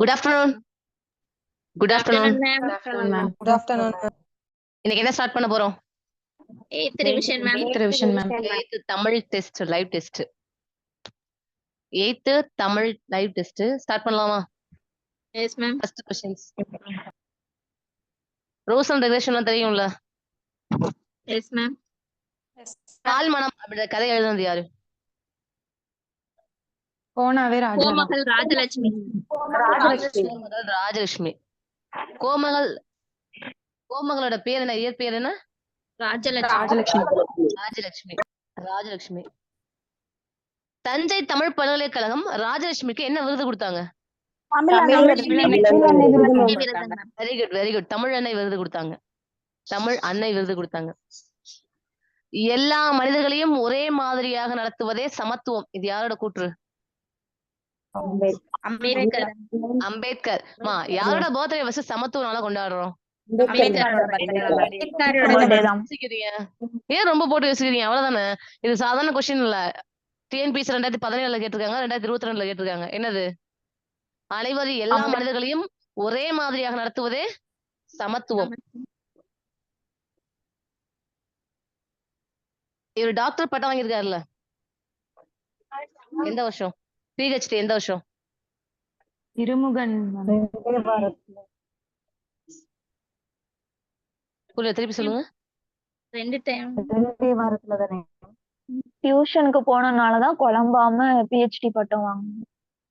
Good afternoon. Good afternoon. Afternoon, ma'am. Afternoon, ma'am. Good afternoon. இன்னைக்கு என்ன start பண்ண போறோம்? 8th revision, ma'am. 8th revision, ma'am. 8th Tamil test, live test. 8th Tamil live test start பண்ணலாமா? Yes, ma'am. First questions. Rules and ரெகுலேஷன்லாம் தெரியும்ல? Yes, ma'am. பால் மனம் அப்படின்ற கதை எழுதுனது யாரு? கோனாவே ராஜாராம். கோமகள் ராஜலட்சுமி. ராஜலட்சுமி. கோமகளோட பேர் என்ன? இயற்பெயர் என்ன? ராஜலட்சுமி. ராஜலட்சுமி. தஞ்சை தமிழ் பல்கலைக்கழகம் ராஜலட்சுமிக்கு என்ன விருது கொடுத்தாங்க? Very good, very good. Tamil அன்னை விருது கொடுத்தாங்க. தமிழ் அன்னை விருது கொடுத்தாங்க. எல்லா மனிதர்களையும் ஒரே மாதிரியாக நடத்துவதே சமத்துவம். இது யாரோட கூற்று? அம்பேத்கர். யாரோட பர்த்டே ஃபர்ஸ்ட் சமத்துவ நாளா கொண்டாடுறோம்? ஏன் ரொம்ப போட்டு யோசிக்கிறீங்க? அவ்வளவுதானே. இது சாதாரண கொஸ்டின் இல்ல. டிஎன்பிஎஸ்சி 2017 கேட்டிருக்காங்க, 2022 கேட்டிருக்காங்க. என்னது? அனைவரும் எல்லா மனிதர்களையும் ஒரே மாதிரியாக நடத்துவதே சமத்துவம். இவர் டாக்டர் பட்டம் வாங்கியிருக்காருல்ல, எந்த வருஷம்? பிஹெச்டி எந்த வருஷம்? இருமுகன். திருப்பி சொல்லுங்க. 2 டைம். டியூஷனுக்கு போனனாலதான் குழம்பாம பிஹெச்டி பட்டம் வாங்கணும்.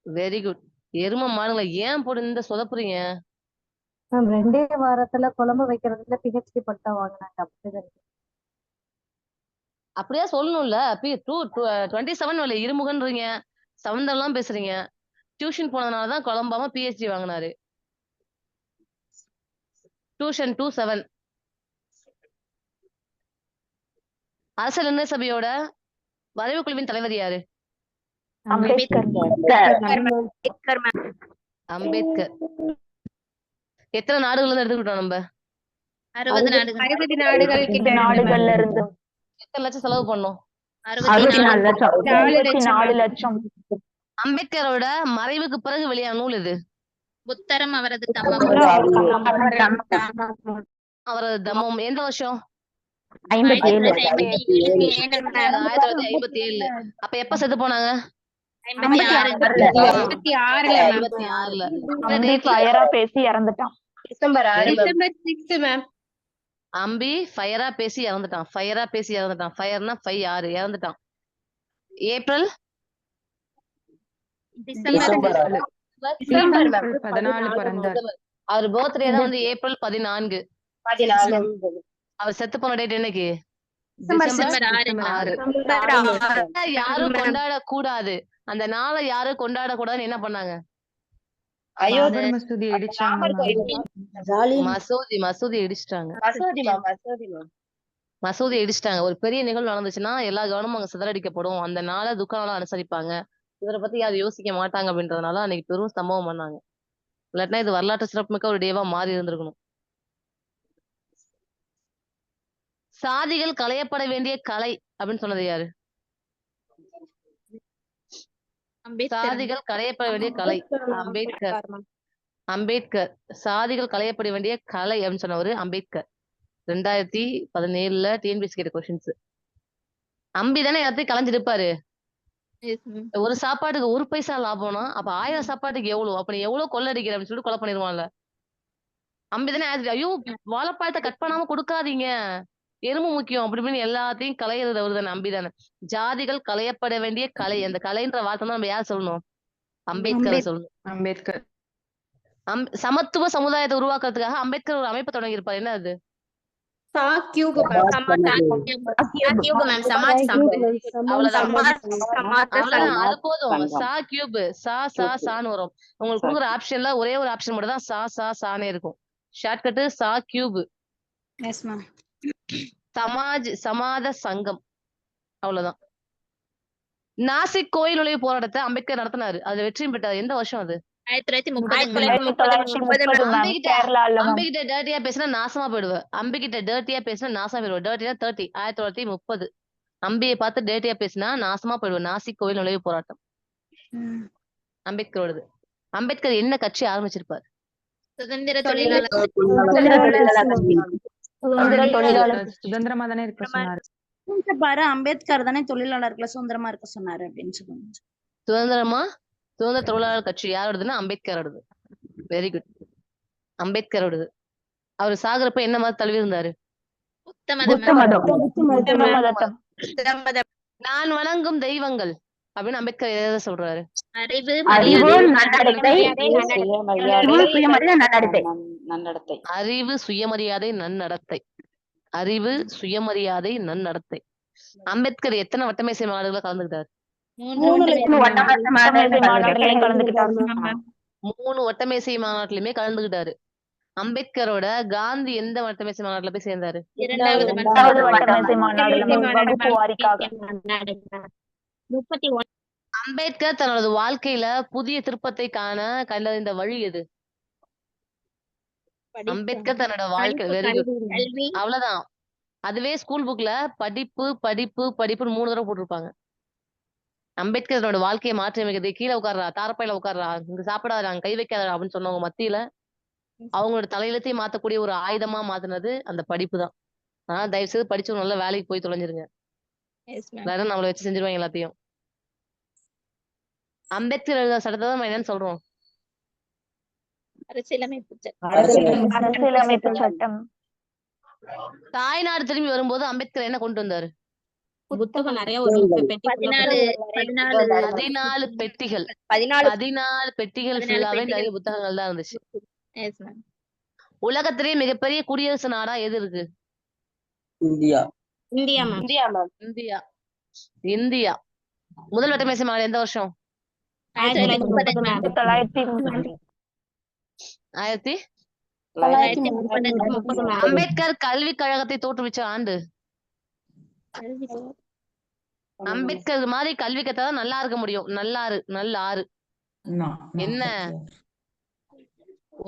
Very good. எரும மாடுங்களா, ஏன் போட்டு இந்த சொதப்புறீங்க? 2 வாரத்துல குழம்பு வைக்கிறதுல பிஹெச்டி பட்டம் வாங்கினாங்க. அப்படியே சொல்லணும்ல. 27 இருமுகன்றீங்க, சவுந்தரெல்லாம் பேசுறீங்க. டியூஷன் போனதுனாலதான் குழம்பாம பிஹெச்டி வாங்கினாரு. டியூஷன் 27. அரசியல் நிர்ணய சபையோட வரைவு குழுவின் தலைவர் யாரு? அம்பேத்கர். அம்பேத்கர். எத்தனை நாடுகள்ல இருந்து எடுத்துக்கிட்டோம் நம்ம? 60 நாடுகள்ல இருந்து. எத்தனை லட்சம் செலவு பண்ணோம்? 64 லட்சம். அம்பேத்கரோட மறைவுக்கு பிறகு வெளியான நூல் எது? புத்தரம் அவரது தம்மம். அவரது தம்மம் எந்த வருஷம்? 57. 1957. அப்ப எப்ப செத்து போனாங்க? 56. அம்பி ஃபயரா பேசி இறந்துட்டான். December 6, ma'am. அம்பி ஃபயரா பேசி இறந்துட்டான். ஃபயர்னா 5 இறந்துட்டான். ஏப்ரல் December 14 பிறந்தார். அவர் பர்த்டே தான் வந்து ஏப்ரல் 14. அவர் செத்து போன டேட் என்னைக்கு? December 6. யாரும் கொண்டாட கூடாது, அந்த நாளை யாரும் கொண்டாட கூடாதுன்னு என்ன பண்ணாங்க? பாபர் மசூதி இடிச்சாங்க. மசூதி இடிச்சிட்டாங்க. ஒரு பெரிய நிகழ்வு நடந்துச்சுன்னா எல்லா கவனமும் அங்க சிதறடிக்கப்படும். அந்த நாளை துக்க நாளா அனுசரிப்பாங்க. இவரை பத்தி யாரும் யோசிக்க மாட்டாங்க அப்படின்றதுனால அன்னைக்கு பெரும் சம்பவம் பண்ணாங்க. இல்லாட்டினா இது வரலாற்று சிறப்புமிக்க ஒரு டேவா மாறி இருந்திருக்கணும். சாதிகள் களையப்பட வேண்டிய கலை அப்படின்னு சொன்னது யாரு? சாதிகள் களையப்பட வேண்டிய கலை அம்பேத்கர். சாதிகள் களையப்பட வேண்டிய கலை அப்படின்னு சொன்னவரு அம்பேத்கர். 2017 டிஎன்பிஎஸ்சி கேட்ட கொஸ்டின்ஸ். அம்பி தானே எல்லாத்தையும் கலைஞ்சிருப்பாரு. ஒரு சாப்பாட்டுக்கு 1 பைசா லாபம்னா அப்ப 1000 சாப்பாட்டுக்கு எவ்வளவு? அப்ப நீ எவ்வளவு கொள்ளடிக்கிற அப்படின்னு சொல்லிட்டு கொலை பண்ணிருவான்ல. அம்பி தானே ஐயோ வாழைப்பழத்தை கட் பண்ணாம கொடுக்காதீங்க, எறும்பு முக்கியம் அப்படி இப்படின்னு எல்லாத்தையும் கலையிறது அவரு தானே, அம்பி தானே. ஜாதிகள் களையப்பட வேண்டிய கலை, அந்த கலைன்ற வார்த்தை தான் நம்ம யார் சொல்லணும்? அம்பேத்கர் சொல்லணும். அம்பேத்கர். சமத்துவ சமுதாயத்தை உருவாக்குறதுக்காக அம்பேத்கர் ஒரு அமைப்பு தொடங்கி இருப்பாரு. என்ன அது? அது போதும். சான்னு வரும். உங்களுக்கு கொடுக்குற ஆப்ஷன்ல ஒரே ஒரு ஆப்ஷன் மட்டும் தான் சானே இருக்கும். ஷார்ட்கட் சா கியூப். சமாத சங்கம், அவ்வளவுதான். நாசிக் கோயில் நுழைவு போராட்டத்தை அம்பேத்கர் நடத்தினாரு. அதுல வெற்றியும் பெற்றாரு. எந்த வருஷம் அது? 1930. அம்பிகிட்ட டர்ட்டியா பேசினா நாசமா போயிடுவேன். அம்பிகிட்ட டர்ட்டியா பேசினா நாசமா போயிடுவேன். டர்ட்டியா 30. 1930. அம்பியை பார்த்து டர்ட்டியா பேசினா நாசமா போயிடுவேன். நாசிக் கோயில் நுழைவு போராட்டம் அம்பேத்கரோடது. அம்பேத்கர் என்ன கட்சி ஆரம்பிச்சிருப்பார்? சுதந்திர தொழிலாளர் சுதந்திர தொழிலாளர் சுதந்திரமா தானே இருக்க சொன்னாரு. பாரு அம்பேத்கர் தானே தொழிலாளர்களை சுதந்திரமா இருக்க சொன்னாரு அப்படின்னு சொல்லுவாங்க. சுதந்திர தொழிலாளர் கட்சி யாரோடதுன்னா அம்பேத்கரோடது. Very good. அம்பேத்கரோடது. அவர் சாகுறப்ப என்ன மாதிரி தழுவி இருந்தாரு? நான் வணங்கும் தெய்வங்கள் அப்படின்னு அம்பேத்கர் எதை சொல்றாரு? அறிவு அறிவு, சுயமரியாதை, நன்னடத்தை. அறிவு, சுயமரியாதை, நன்னடத்தை. அம்பேத்கர் எத்தனை வட்டமேசை மாநாடுகளை கலந்துக்கிட்டாரு? 3 வட்டமேசை மாநாட்டிலுமே கலந்துக்கிட்டாரு. அம்பேத்கரோட காந்தி எந்த வட்டமேசை மாநாட்டுல போய் சேர்ந்தாரு? 2வது வட்டமேசை மாநாடுல வகுப்பு வாரிக்காக. 31 அம்பேத்கர் தனது வாழ்க்கையில புதிய திருப்பத்தை காண கண்டறிந்த வழி எது? அம்பேத்கர் தன்னோட வாழ்க்கை வெரி குட். கல்வி அவ்வளவுதான். அதுவே ஸ்கூல் புக்ல படிப்பு படிப்பு படிப்புன்னு 3 தடவை போட்டிருப்பாங்க. அம்பேத்கர் தன்னோட வாழ்க்கையை மாற்றி அமைக்கிறது. கீழே உட்கார்றா, தாரப்பையில உட்கார்றா, இங்க சாப்பிடாதா, கை வைக்காதா அப்படின்னு சொன்னவங்க மத்தியில அவங்களோட தலையெழுத்தையும் மாத்தக்கூடிய ஒரு ஆயுதமா மாத்தினது அந்த படிப்பு தான். ஆனா தயவு செய்து படிச்சு நல்ல வேலைக்கு போய் தொலைஞ்சிருங்க. Yes, ma'am. எல்லாரும் நம்மள வச்சு செஞ்சிருவாங்க எல்லாத்தையும். அம்பேத்கர் எழுத சட்டத்தை தான் நம்ம என்னன்னு சொல்றோம்? அரசியலமைப்பு சட்டம். அரசியலமைப்பு சட்டம். தாய்நாடு திரும்பி வரும்போது அம்பேத்கர் என்ன கொண்டு வந்தாரு? புத்தகம் நிறைய 14 பெட்டிகள். 14 பெட்டிகள் ஃபுல்லாவே நிறைய புத்தகங்கள் தான் இருந்துச்சு. Yes, ma'am. உலகத்திலேயே மிகப்பெரிய குடியரசு நாடா எது இருக்கு? India India. முதல் வட்டமேசை மாநாடு எந்த வருஷம்? 1930, ma'am. 1930. அம்பேத்கர் கல்விக் கழகத்தை தோற்றுவிச்ச ஆண்டு? அம்பேத்கர் மாதிரி கல்வி கத்தாதான் நல்லா இருக்க முடியும். நல்லாறு என்ன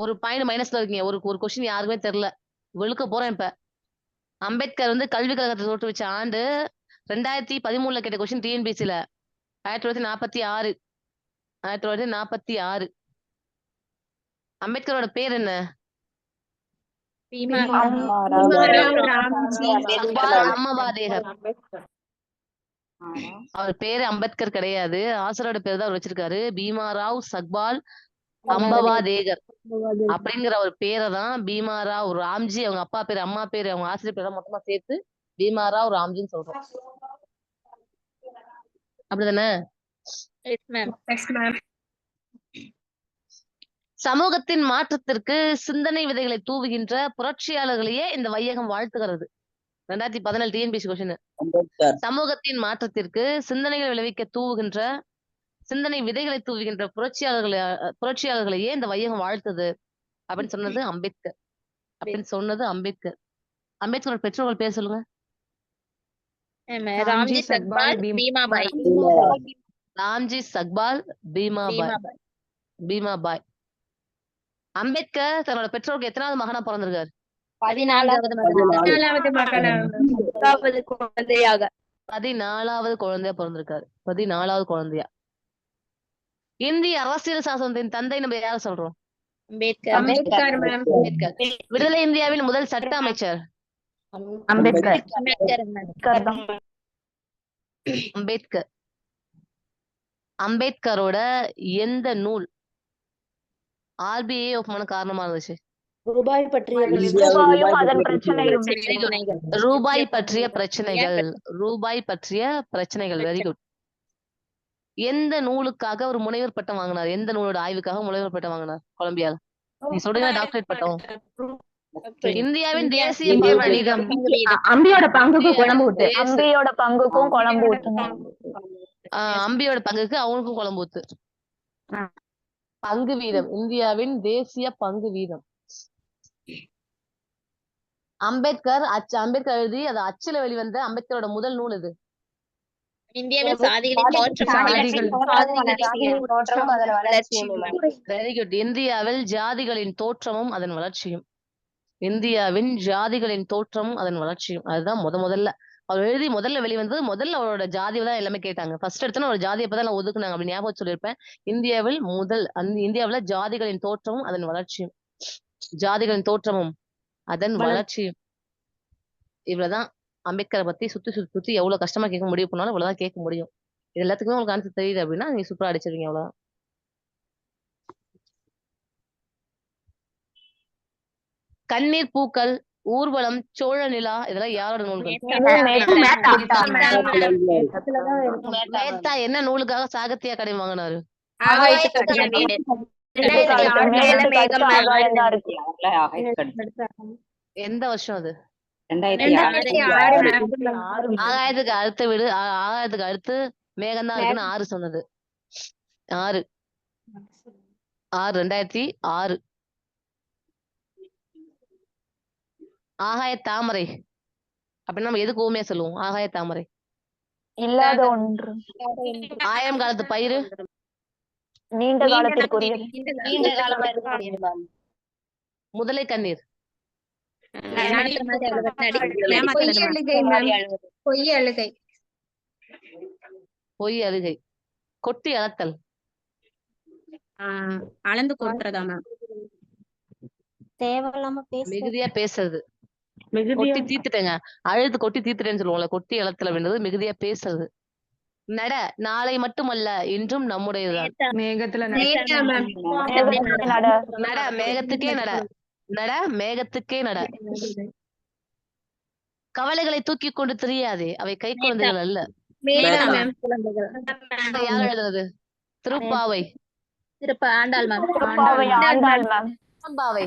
ஒரு பாயிண்ட் மைனஸ்ல இருக்கீங்க. ஒரு கொஸ்டின் யாருக்குமே தெரியல. வெளுக்க போறேன் இப்ப. அம்பேத்கர் கல்வி கழகத்தை தோற்றுவிச்ச ஆண்டு 2013 கேட்ட கொஸ்டின் டிஎன்பிசில 1946. 1946. அம்பேத்கரோட பேர் என்ன? அம்மபாதேகர். அவர் பேரு அம்பேத்கர் கிடையாது. ஆசிரியரோட பேர் தான் அவர் வச்சிருக்காரு. பீமாராவ் சக்பால் அம்பவாதேகர் அப்படிங்கிற ஒரு பேரை தான் பீமாராவ் ராம்ஜி, அவங்க அப்பா பேரு, அம்மா பேரு, அவங்க ஆசிரியர் பேரை மொத்தமா சேர்த்து பீமாராவ் ராம்ஜின்னு சொல்றோம். அப்படிதானே? Yes, ma'am. சமூகத்தின் மாற்றத்திற்கு சிந்தனை விதைகளை தூவுகின்ற புரட்சியாளர்களையே இந்த வையகம் வாழ்த்துகிறது. 2017 டிஎன்பிசி கொஸ்டின். சமூகத்தின் மாற்றத்திற்கு சிந்தனைகள் விளைவிக்க தூவுகின்ற சிந்தனை விதைகளை தூவுகின்ற புரட்சியாளர்களையே இந்த வையகம் வாழ்த்துது அப்படின்னு சொன்னது அம்பேத்கர். அம்பேத்கரோட பெற்றோர்கள் பேர் சொல்லுங்க. ராம்ஜி சக்பால் பீமாபாய். ராம்ஜி சக்பால் பீமாபாய். அம்பேத்கர் தன்னோட பெற்றோருக்கு எத்தனாவது மகனா பிறந்திருக்காரு? 14வது குழந்தையாக. 14வது குழந்தையா பிறந்திருக்காரு. 14வது குழந்தையா. இந்திய அரசியல் சாசனத்தின் தந்தை நம்ம யார சொல்றோம்? அம்பேத்கர். விடுதலை இந்தியாவின் முதல் சட்ட அமைச்சர்? அம்பேத்கரோட எந்த நூல் RBI ஓப்பன் காரணமா இருந்துச்சு? ரூபாய் பற்றிய பிரச்சனைகள். Very good. எந்த நூலுக்காக ஒரு முனைவர் பட்டம் வாங்கினார்? எந்த நூலோட ஆய்வுக்காக முனைவர் பட்டம் வாங்கினார் கொலம்பியால? நீ சொல்றீங்க டாக்டரேட் பட்டம். இந்தியாவின் தேசிய வணிகம். அம்பியோட பங்குக்கும் குழம்பு ஊத்துங்க. அம்பியோட பங்குக்கு அவனுக்கும் குழம்பு ஊத்து. பங்கு வீதம். இந்தியாவின் தேசிய பங்கு வீதம். அம்பேத்கர் எழுதி அது அச்சுல வெளிவந்த அம்பேத்கரோட முதல் நூல் இது. இந்தியாவில் சாதிகளின் வெரி குட். இந்தியாவில் ஜாதிகளின் தோற்றமும் அதன் வளர்ச்சியும். அதுதான் முதல்ல அவர் எழுதி முதல்ல வெளிவந்தது முதல்ல அவரோட ஜாதியை தான் எல்லாமே கேட்டாங்க. ஃபர்ஸ்ட் எடுத்தோன்னே ஒரு ஜாதியை பத்தி எல்லாம் ஒதுக்குனாங்க அப்படி ஞாபகம் சொல்லியிருப்பேன். இந்தியாவில் ஜாதிகளின் தோற்றமும் அதன் வளர்ச்சியும். ஜாதிகளின் தோற்றமும் அதன் வளர்ச்சியும். இவ்வளவுதான் அம்பேத்கரை பத்தி சுத்தி சுத்தி சுத்தி எவ்வளவு கஷ்டமா கேட்க முடிவு பண்ணாலும் இவ்வளவுதான் கேட்க முடியும். இது எல்லாத்துக்குமே உங்களுக்கு ஆன்சர் தெரியுது அப்படின்னா நீங்க சூப்பரா அடிச்சிருவீங்க. அவ்வளவுதான். கண்ணீர் பூக்கள், ஊர்வலம், சோழ நிலா இதெல்லாம் யாரோட நூல்கள்? மேத்தா என்ன நூலுக்காக சாகித்ய அகாடமி வாங்கினாரு? எந்த வருஷம் அது? 2006 ஆகாயத்துக்கு அடுத்து மேகம்தான் இருக்குன்னு 6 சொன்னது. 6 2006. ஆகாய தாமரை அப்படின்னு நம்ம எதுக்கு ஊமையா சொல்லுவோம்? ஆகாய தாமரை. இல்லாத ஒன்று. ஆயம் காலத்து பயிறு, நீண்ட காலத்திற்குரியது. முதலை கண்ணீர், பொய் அழுகை, கொட்டி அளத்தல், அளந்து கொடுக்கறதா மேம்? தேவையில்லாம மிகுதியா பேசுறது. கொட்டி தீத்துட்டேங்க, அழுது கொட்டி தீத்துட்டேன்னு சொல்லுவோம்ல, கொட்டி அளத்தல் அப்படின்றது மிகுதியா பேசுறது. நட நாளை மட்டுமல்ல இன்றும் நம்முடையதுதான். மேகத்துல நட மேகத்துக்கே நட, நட மேகத்துக்கே நட. கவலைகளை தூக்கி கொண்டு தெரியாதே, அவை கை குழந்தைகள் அல்ல. யார் எழுதுறது? திருப்பாவை. ஆண்டாள் மேம். திருப்பாவை.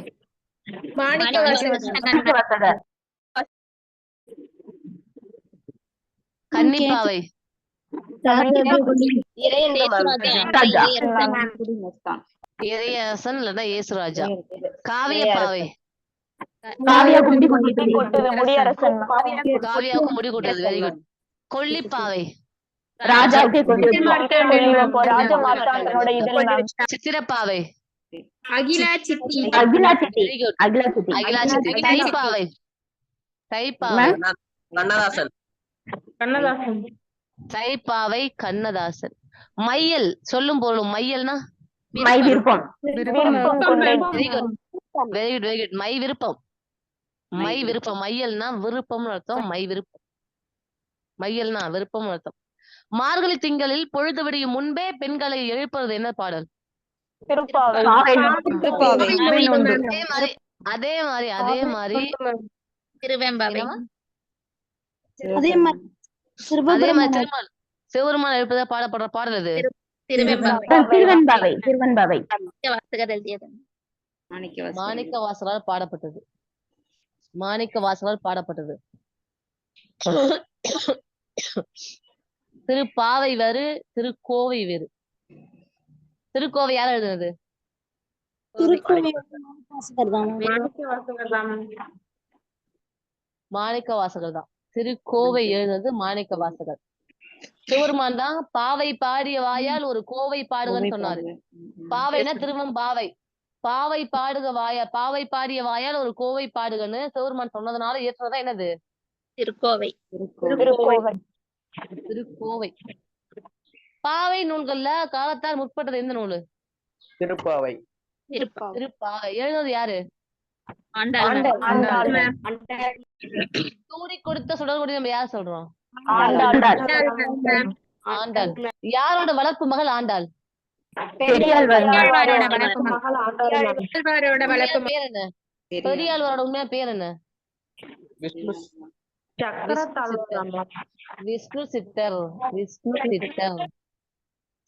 கன்னிப்பாவை. இறையரசன் இல்லன்னா இயேசுராஜா. காவியப்பாவை. காவியாவுக்கு முடி கொட்டுறது. Very good. கொல்லிப்பாவை. சித்திரப்பாவை. தைப்பாவை. தைப்பாவை. தைப்பாவை கண்ணதாசன். மையல் சொல்லும் பொருளும். மையல்னா விருப்பம். Very good very good very good. மை விருப்பம். மை விருப்பம். மையல்னா விருப்பம்னு அர்த்தம். மை விருப்பம். மையல்னா விருப்பம்னு அர்த்தம். மார்கழி திங்களில் பொழுது விடியும் முன்பே பெண்களை எழுப்புறது என்ன பாடல்? அதே மாதிரி சிவபெருமான் எழுப்பதா பாடப்படுற பாடல் அது. மாணிக்க வாசகரால் பாடப்பட்டது. மாணிக்க வாசகரால் பாடப்பட்டது. திருப்பாவை வேறு, திருக்கோவை வேறு. திருக்கோவை யார் எழுதுனது? மாணிக்க வாசகர் தான். திருக்கோவை எழுதுனது மாணிக்க வாசகர். சிவருமான் தான் பாவை பாடிய வாயால் ஒரு கோவை பாடுகன்னு சொன்னாரு. பாவைனா திருவம்பாவை. பாவை பாடுக பாவை பாடிய வாயால் ஒரு கோவை பாடுகன்னு சிவருமான் சொன்னதுனால ஏற்றதான் என்னது? திருக்கோவை. திருக்கோவை. பாவை நூல்கள்ல காலத்தால் முற்பட்டது எந்த நூலு? திருப்பாவை. திருப்பாவை எழுதுனது யாரு? சூடி கொடுத்த சுடர்கொடி நம்ம யார் சொல்றோம்? ஆண்டாள். யாரோட வளர்ப்பு மகள் ஆண்டாள்? பெரியாழ்வாரோட உண்மையா பேர் என்ன? விஷ்ணு சித்தர். விஷ்ணு சித்தர்.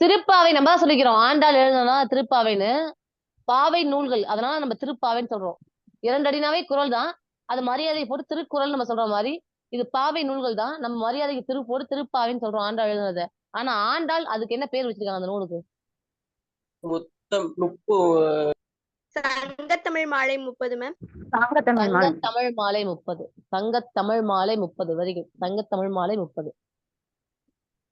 திருப்பாவை நம்ம தான் சொல்லிக்கிறோம். ஆண்டாள் எழுதுனா திருப்பாவைன்னு. பாவை நூல்கள் அதனால நம்ம திருப்பாவைன்னு சொல்றோம். 2 அடினாவே குரல் தான். அது மரியாதை போட்டு திருக்குறள் நம்ம சொல்ற மாதிரி இது பாவை நூல்கள் தான். நம்ம மரியாதைக்கு திரு போட்டு திருப்பாவைன்னு சொல்றோம் ஆண்டாள் எழுதுனத. ஆனா ஆண்டாள் அதுக்கு என்ன பேர் வச்சிருக்காங்க அந்த நூலுக்கு? சங்கத்தமிழ் மாலை 30 மேம். சங்கத்தமிழ் மாலை 30. சங்கத்தமிழ் மாலை 30. Very good. சங்கத்தமிழ் மாலை 30.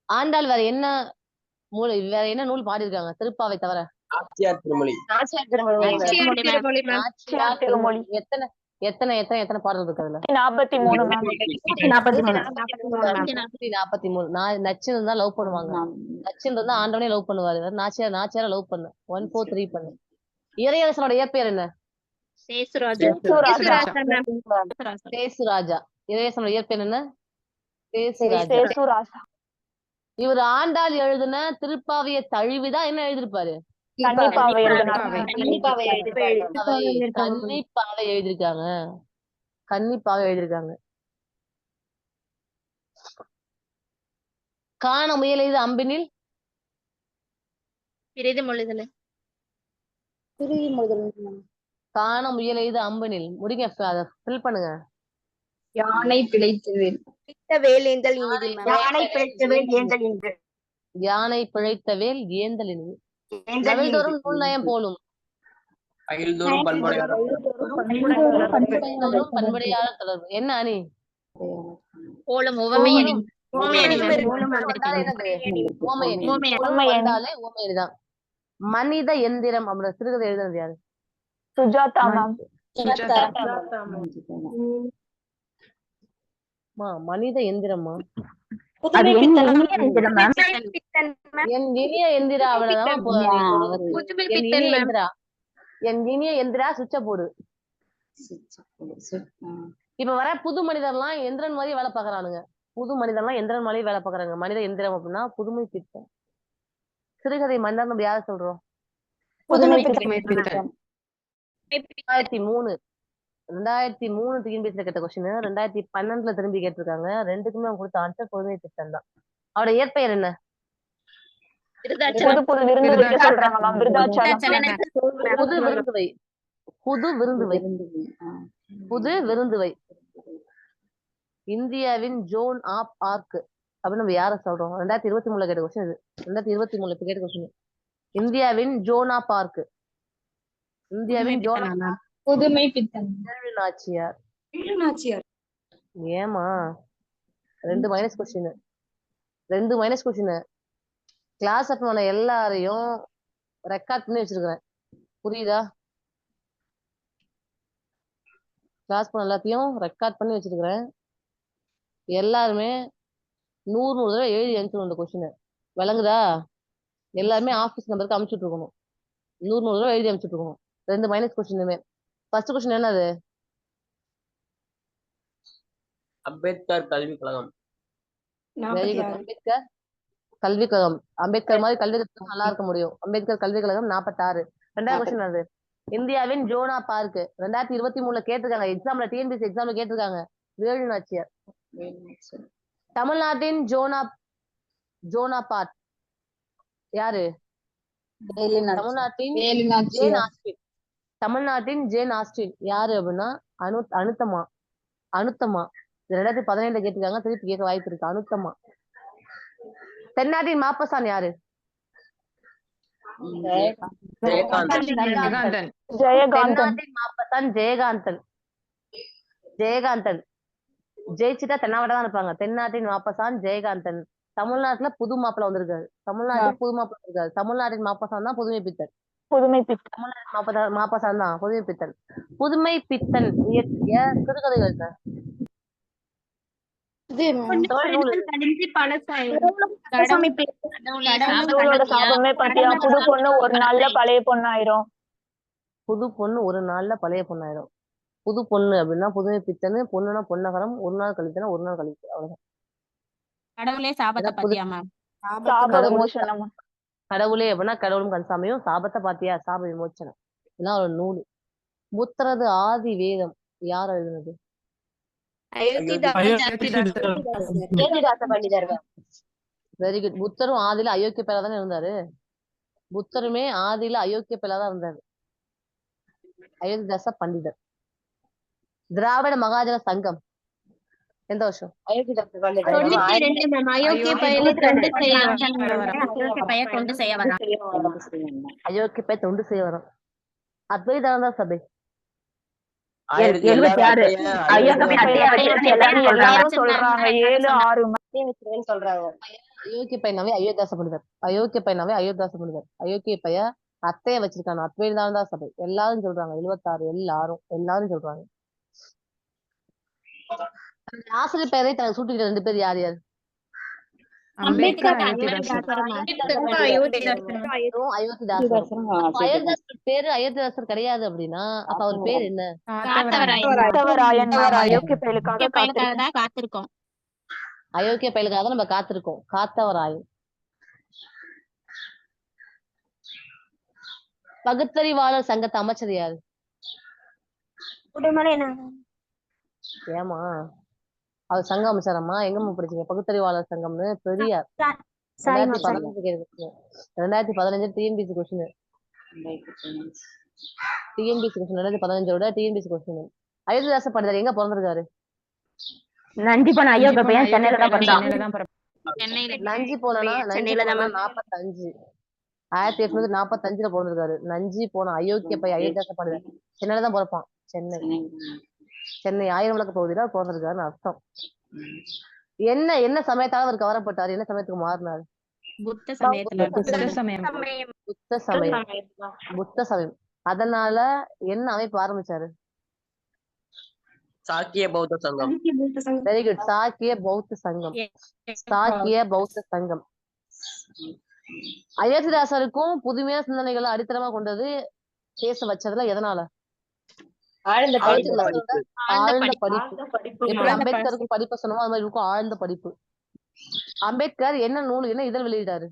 ஆண்டாள் வேற என்ன நூல் பாடியிருக்காங்க திருப்பாவை தவிர? நாச்சியார் திருமொழி. எத்தனை எத்தனை எத்தனை எத்தனை பாடல் இருக்கு அதுல? 43 மேம். 43. நான் நச்சுன்னு இருந்தா லவ் பண்ணுவாங்க. நச்சுன்னு இருந்தா ஆண்டவனே லவ் பண்ணுவாரு. நாச்சியார் நாச்சியார லவ் பண்ணு. 1 4 3 பண்ணு. இறையரசனோட இயற்பெயர் என்ன? சேசுராஜா. சேசுராஜா. இறையரசனோட இயற்பெயர் என்ன? சேசுராஜா. சேசுராசா. இவர் ஆண்டாள் எழுதின திருப்பாவையை தழுவிதான் என்ன எழுதிருப்பாரு? கன்னிப்பாவை எழுதினார். கன்னிப்பாவை எழுதிருக்காங்க. கன்னிப்பாவை எழுதிருக்காங்க. காண முயல் எய்து அம்பினில் பிரிதி மொழிதல். காண முயல் எய்து அம்பினில் முடிங்க. அதை ஃபில் பண்ணுங்க. யானை பிழைத்தவேல். பித்த வேலேந்தல் இனிது மேம். யானை பிழைத்த வேல் ஏந்தல் இனிது. நவில்தோறும் நூல் நயம் போலும். பண்புடையாளர் தொடர்பு. என்ன அணி? போலும் உவமை அணி. தான். மனித எந்திரம் அப்படின்ற சிறுகதை எழுதுனது யாரு? சுஜாதா மேம். மனித எந்திரமா? அது என் இனிய எந்திரா அவ்வளவுதான். என் இனிய எந்திரா சுவிட்ச போடு. இப்ப வர புது மனிதர்லாம் எந்திரன் மாதிரி வேலை பாக்குறானுங்க. புது மனிதர்லாம் எந்திரன் மாதிரி வேலை பாக்குறாங்க. மனித எந்திரம் அப்படின்னா புதுமை பித்தன். சிறுகதை மன்னர் நம்ம யார சொல்றோம்? 2003 டிஎன்பிஎஸ்சில கேட்ட கொஸ்டின் 2012 திரும்பி கேட்டிருக்காங்க. ரெண்டுக்குமே அவங்க கொடுத்த ஆன்சர் புதுமை பித்தன் தான். அவரோட இயற்பெயர் என்ன? புது விருந்து வைக்க சொல்றாங்க மேம். புது விருந்துவை. புது விருந்துவை. புது விருந்துவை. இந்தியாவின் ஜோன் ஆப் ஆர்க் அப்படின்னு நம்ம யார சொல்றோம்? 2023 கேட்ட கொஸ்டின் இது. 2023 கேட்ட கொஸ்டின். இந்தியாவின் ஜோன் ஆப் ஆர்க். இந்தியாவின் ஜோன் புதுமை பித்தன். நாச்சியார். ஏமா 2 minus question. 2 minus question. Class அட் பண்ண எல்லாரையும் ரெக்கார்ட் பண்ணி வச்சிருக்கிறேன். புரியுதா? கிளாஸ் பண்ண எல்லாத்தையும் ரெக்கார்ட் பண்ணி வச்சிருக்கிறேன். எல்லாருமே 100 தடவை எழுதி அனுப்பிச்சிடணும் இந்த கொஸ்டின். விளங்குதா? எல்லாருமே ஆபீஸ் நம்பருக்கு அனுப்பிச்சுட்டு இருக்கணும். 100 தடவை எழுதி அனுப்பிச்சுட்டு இருக்கணும். 2 மைனஸ் கொஸ்டினுமே. ஃபர்ஸ்ட் கொஸ்டின் என்னது? அம்பேத்கர் கல்விக் கழகம். Very good. அம்பேத்கர் கல்விக் கழகம். அம்பேத்கர் மாதிரி கல்வி கழகம் நல்லா இருக்க முடியும். அம்பேத்கர் கல்விக் கழகம் 46. 2வது கொஸ்டின் அது இந்தியாவின் ஜோனா பார்க் 2023 கேட்டிருக்காங்க. எக்ஸாம்ல டிஎன்பிஎஸ்சி எக்ஸாம்ல கேட்டிருக்காங்க. வேலு நாச்சியார். தமிழ்நாட்டின் ஜோனா பார்க் யாரு? தமிழ்நாட்டின் ஜேன் ஆஸ்டின். தமிழ்நாட்டின் ஜேன் ஆஸ்டின் யாரு அப்படின்னா அனுத்தமா. 2017 கேட்டிருக்காங்க. திருப்பி கேட்க வாய்ப்பு இருக்கு. அனுத்தமா. தென்னாட்டின் மாப்பசான் யாரு? தென்னாட்டின் மாப்பசான் ஜெயகாந்தன். ஜெயிச்சுட்டா தென்னாவட்டா தான் இருப்பாங்க. தென்னாட்டின் மாப்பசான் ஜெயகாந்தன். தமிழ்நாட்டுல புது மாப்பிள்ள வந்திருக்காரு. தமிழ்நாட்டின் மாப்பசான் தான் புதுமை பித்தன். தமிழ்நாட்டின் மாப்பசான் தான் புதுமை பித்தன். புதுமை பித்தன் இயற்றிய சிறுகதைகள் என்ன? புது பொண்ணு ஒரு நாள்ல பழைய பொண்ணாயிரும். புது பொண்ணு ஒரு நாள்ல பழைய பொண்ணாயிரும். புது பொண்ணு அப்படின்னா புதுமை பித்தன். பொண்ணுனா பொன்னகரம். ஒரு நாள் கழித்துனா ஒரு நாள் கழித்து. அவ்வளவுதான். கடவுளே சாபத்தை பத்தியா மேம்? கடவுளே அப்படின்னா கடவுளும் கன்சாமியும். சாபத்தை பாத்தியா? சாப விமோச்சனம். இதெல்லாம் ஒரு நூல். புத்தரது ஆதி வேதம் யார் எழுதுனது? Very good. புத்தரும் ஆதியில அயோக்கிய பேரா தானே இருந்தாரு. புத்தருமே ஆதியில அயோக்கிய பேரா தான் இருந்தாரு. அயோத்திதாச பண்டிதர். திராவிட மகாஜன சங்கம் எந்த வருஷம்? அயோக்கிய பய தொண்டு செய்ய வரும். அத்வைதானந்த சபை 76. அயோக்கிய பையனாவே அயோத்தியாச பண்டிதர். அயோக்கிய பைய அத்தைய வச்சிருக்காங்க. அத்வைதானந்த சபை எல்லாரும் சொல்றாங்க. 76 எல்லாரும் சொல்றாங்க. ஆசிரியர் பெயரை தனக்கு சூட்டுகிற 2 பேர் யார் யார்? அம்பேத்கர் இதுவும் அயோத்திதாசரும். அப்ப அயோத்திதாசர் பேரு அயோத்திதாசர் கிடையாது அப்படின்னா அப்ப அவர் பேர் என்ன? காத்தவராயன் அயோக்கிய பயலுக்காக தான் காத்திருக்கோம். அயோக்கிய பயலுக்காக தான் நம்ம காத்திருக்கோம். காத்தவராயன். பகுத்தறிவாளர் சங்கத்தை அமைச்சது யாரு? ஏமா அவர் சங்கம் அமைச்சாரம்மா? எங்கம்மா படிச்சீங்க பகுத்தறிவாளர் சங்கம்னு? Periyar. 2015 TNPSC question. TNPSC question 2015 TNPSC question. Ayothidasa Pandithar எங்க பிறந்திருக்காரு? நந்திபன் அயோக்கிய பையன் சென்னையில தான் பிறந்தான். நஞ்சி போனா 45 1845 பிறந்திருக்காரு. நஞ்சி போன அயோக்கிய பையன் அயோத்தியாச பண்டிதர் சென்னையில தான் பிறப்பான். சென்னை 1000 விளக்கு பகுதியில பிறந்திருக்காருன்னு அர்த்தம். என்ன சமயத்தால அவர் கவரப்பட்டாரு? என்ன சமயத்துக்கு மாறினாரு? புத்த சமயத்துல புத்த சமயம். அதனால என்ன அமைப்பு ஆரம்பிச்சாரு? சாக்கிய பௌத்த சங்கம். Very good. சாக்கிய பௌத்த சங்கம். சாக்கிய பௌத்த சங்கம். அயோத்திதாசருக்கும் புதுமையான சிந்தனைகளை அடித்தளமா கொண்டது பேச வச்சதுல எதனால? ஆழ்ந்த படிப்பு. எப்படி அம்பேத்கருக்கு படிப்பை சொன்னோமோ அது மாதிரி இருக்கும் ஆழ்ந்த படிப்பு. அம்பேத்கர் என்ன நூல் என்ன இதழ் வெளியிட்டாரு?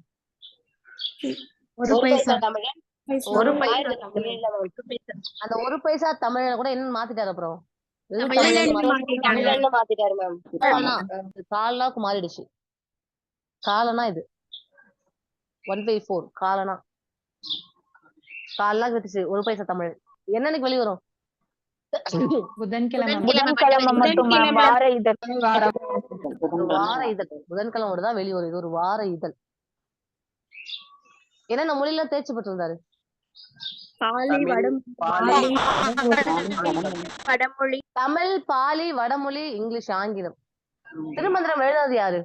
அந்த 1 பைசா தமிழ கூட என்ன மாத்திட்டாரு? அப்புறம் காலனாக்கு மாறிடுச்சு. காலனா இது 1/4 காலனா கட்டுச்சு 1 பைசா தமிழ். என்னன்னைக்கு வெளிவரும்? புதன்கிழமை மட்டும் வார இதழ். புதன்கிழமை தான் வெளிவரும். இது ஒரு வார இதழ். என்னென்ன மொழியில தேர்ச்சி பெற்றிருந்தாரு? தமிழ், பாலி, வடமொழி, இங்கிலீஷ், ஆங்கிலம். திருமந்திரம் எழுதுறது யாரு?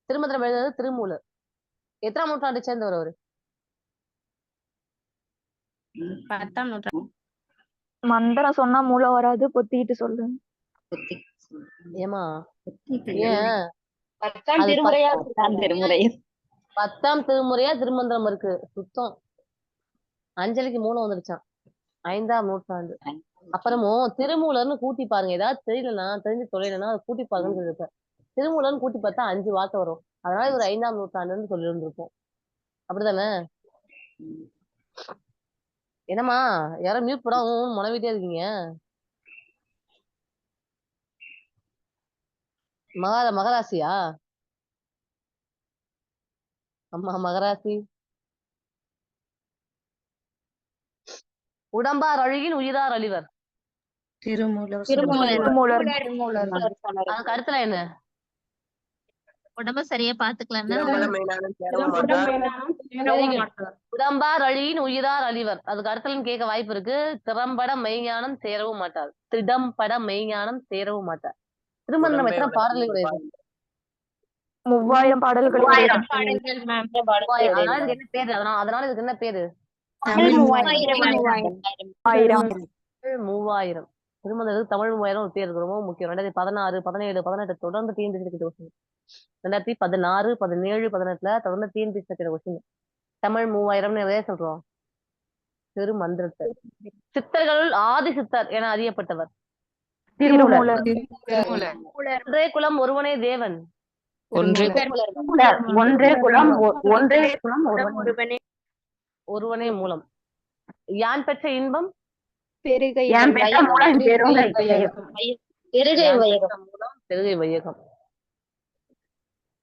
திருமந்திரம் எழுதுறது திருமூலர். எத்தனாம் நூற்றாண்டை சேர்ந்தவர் அவரு? 10ஆம் நூற்றாண்டு. மந்திரம் சொன்னா மூலம் வராது, பொத்திக்கிட்டு சொல்லு. ஏமா ஏன் 10ஆம் திருமுறையா திருமந்திரம் இருக்கு சுத்தம். அஞ்சலிக்கு 3 வந்துருச்சான். 5ஆம் நூற்றாண்டு. அப்புறமும் திருமூலர்னு கூட்டி பாருங்க. ஏதாவது தெரியலன்னா தெரிஞ்சு தொலைலன்னா அதை கூட்டி பாருங்கன்னு சொல்லிருப்பேன். திருமூலர்னு கூட்டி பார்த்தா 5 வார்த்தை வரும். அதனால ஒரு 5ஆம் நூற்றாண்டுன்னு சொல்லி இருந்திருப்போம். அப்படித்தானே? என்னம்மா யாரும் மியூட் போட முனவிட்டே இருக்கீங்க? மகராசியா? அம்மா மகராசி. உடம்பார் அழுகின் உயிரார் அழிவர். கருத்துல என்ன? உடம்ப சரியா பாத்துக்கலன்னா உடம்பார் அழியின் உயிரார் அழிவர். அதுக்கு அர்த்தம் கேட்க வாய்ப்பு இருக்கு. திறம்பட மெய்ஞானம் சேரவும் மாட்டார். திடம்பட மெய்ஞானம் சேரவும் மாட்டார். திருமந்திரம் எத்தனை பாடல்கள் உடையது? 3000 பாடல்கள். அதனால இதுக்கு என்ன பேரு? அதனால இதுக்கு என்ன பேரு? 3000. திருமந்திரத்துக்கு தமிழ் 3000 ஒரு பேர் இருக்கு. ரொம்ப முக்கியம். 2016, 17, 18 தொடர்ந்து டிஎன்பிசி கொஸ்டின். 2016, 17, 18 தொடர்ந்து டிஎன்பிசி கொஸ்டின். தமிழ் 3000 சொல்றோம். திருமந்திரத்தை. சித்தர்களுள் ஆதி சித்தர் என அறியப்பட்டவர் திருமூலர். ஒன்றே குலம் ஒருவனே தேவன். ஒருவனே மூலம். யான் பெற்ற இன்பம் பெருகை வையகம்.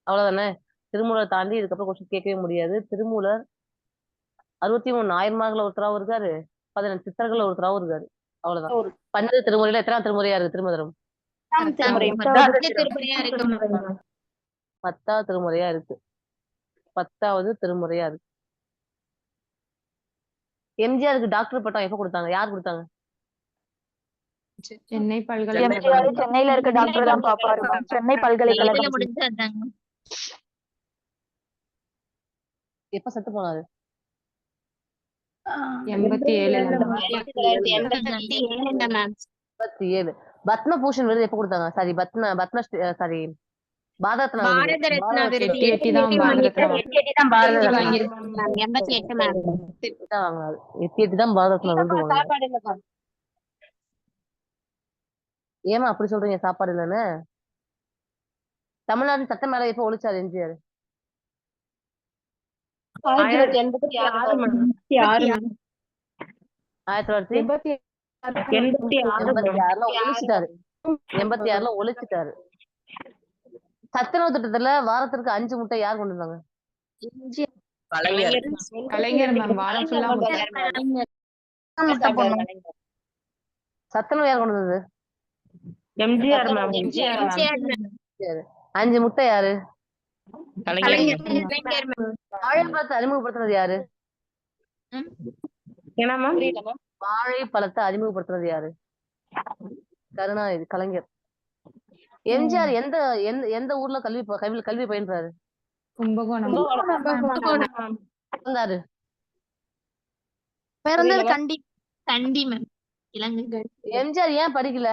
அவ்வளவுதானே? திருமூலர் தாண்டி இதுக்கப்புறம் கொஸ்டின் கேட்கவே முடியாது. திருமூலர் 63 நாயன்மார்கள் ஒருத்தராவும் இருக்காரு, 18 சித்தர்கள் ஒருத்தராவும் இருக்காரு. அவ்வளவுதான். 12 திருமுறையில எத்தனாம் திருமுறையா இருக்கு திருமந்திரம்? 10ஆவது திருமுறையா இருக்கு. 10ஆவது திருமுறையா இருக்கு. எம்ஜிஆருக்கு டாக்டர் பட்டம் எப்ப கொடுத்தாங்க? யார் கொடுத்தாங்க? சென்னை பல்கலைக்கழகம். சென்னையில இருக்க டாக்டர் தான் பாப்பாரு. சென்னை பல்கலைக்கழகம். எப்ப செத்து போனாரு? 87 மேம் 87. பத்மபூஷன் விருது எப்ப கொடுத்தாங்க? சாரி, பத்ம சாரி, பாரத பாரத ரத்னா விருது 88 தான் பாரத ரத்னா. 88 தான் பாரத ரத்னா. வாங்கியிருக்காங்க மேம் 88 மேம் தான் வாங்கினாரு. 88 தான் பாரத ரத்னா விருது வாங்கினாரு. ஏமா அப்படி சொல்றீங்க சாப்பாடு இல்லைன்னு? தமிழ்நாட்டின் சட்ட மேல எப்ப ஒழிச்சாரு எம்ஜிஆர்? 1986ல ஒழிச்சிட்டாரு. 86ல ஒழிச்சிட்டாரு. சத்துணவு திட்டத்துல வாரத்திற்கு 5 முட்டை யார் கொண்டு வந்தாங்க? கலைஞர். கலைஞர் மேம். வாரம் ஃபுல்லா சத்துணவு யார் கொண்டு வந்தது? எம்ஜிஆர் மேம். 5 முட்டை யாரு? கலைஞர் வாழைப்பழத்தை அறிமுகப்படுத்துனது யாரு? என்ன மேம்? வாழைப்பழத்தை அறிமுகப்படுத்துனது யாரு? கருணாநிதி, கலைஞர். எம்ஜிஆர் எந்த எந்த எந்த ஊர்ல கல்வி பயின்றாரு? கும்பகோணம். இருந்தாரு. பிறந்தது கண்டி. கண்டி மேம் இலங்கை எம்ஜிஆர் ஏன் படிக்கல?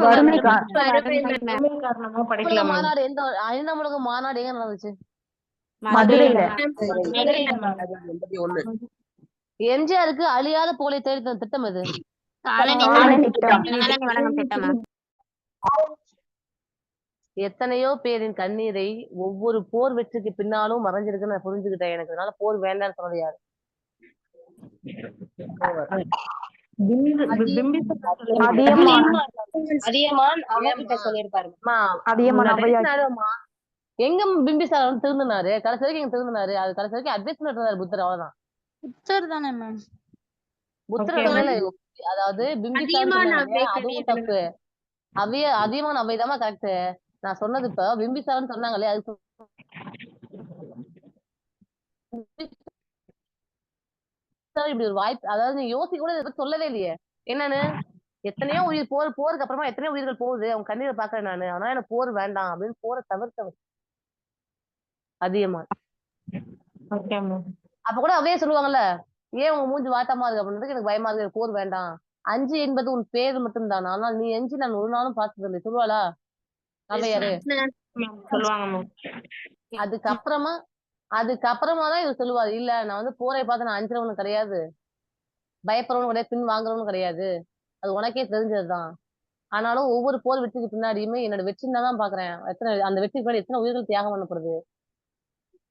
வறுமை காரணமா படிக்கல உலக மேம். மாநாடு எந்த 5ஆம் உலக மாநாடு எங்க நடந்துச்சு? மதுரையில. 81. எம்ஜிஆருக்கு அழியாத புகழை தேடி தந்த திட்டம் எது? காலனி திட்டம். காலனி வழங்கும் திட்டம் மேம் எத்தனையோ பேரின் கண்ணீரை ஒவ்வொரு போர் வெற்றிக்கு பின்னாலும் மறைஞ்சிருக்குன்னு நான் புரிஞ்சுக்கிட்டேன். எனக்கு அதனால போர் வேண்டாம்னு சொன்னது யாரு? அம்மா, அதியமான் ஔவையார். நாடுமா, எங்க பிம்பிசார் வந்து திருந்தினாரு? கடைசி வரைக்கும் எங்க திருந்தினாரு? அது கடைசி வரைக்கும் அட்வைஸ் இருந்தாரு புத்தர், அவ்வளவுதான். புத்தர் தானே மேம். புத்தர் அதாவது பிம்பிசார் சொன்னாங்க, அதுவும் தப்பு. அதியமான் அவைதாமா கரெக்ட். நான் சொன்னது இப்ப பிம்பிசார்னு சொன்னாங்களே, அது இப்படி ஒரு வாய்ப்பு, அதாவது நீ யோசிக்க கூட இதை பத்தி சொல்லவே இல்லையே. என்னன்னு, எத்தனையோ உயிர் போருக்கு அப்புறமா எத்தனையோ உயிர்கள் போகுது, அவங்க கண்ணீரை பாக்குறேன் நானு, ஆனா எனக்கு போர் வேண்டாம் அப்படின்னு போரை தவிர்த்தவர் அதியமான். அப்ப கூட அவையே சொல்லுவாங்கல்ல, ஏன் உங்க மூஞ்சி வாட்டமா இருக்கு அப்படின்றதுக்கு எனக்கு பயமா இருக்கு, போர் வேண்டாம். 5 என்பது உன் பேர் மட்டும்தான், ஆனால் நீ 5 நான் ஒரு நாளும் பார்த்தது இல்லை சொல்லுவாளா அவையாரு? சொல்லுவாங்க. அதுக்கப்புறமா தான் இவர் சொல்லுவாரு, இல்ல நான் வந்து போரை பார்த்து நான் அஞ்சுறவனு கிடையாது, பயப்படுறவனு கிடையாது, பின் வாங்குறவனு கிடையாது, அது உனக்கே தெரிஞ்சதுதான். ஆனாலும் ஒவ்வொரு போர் வெற்றிக்கு பின்னாடியுமே என்னோட வெற்றி தான் பாக்குறேன். அந்த வெற்றிக்கு பின்னாடி எத்தனை உயிர்கள் தியாகம் பண்ணப்படுது.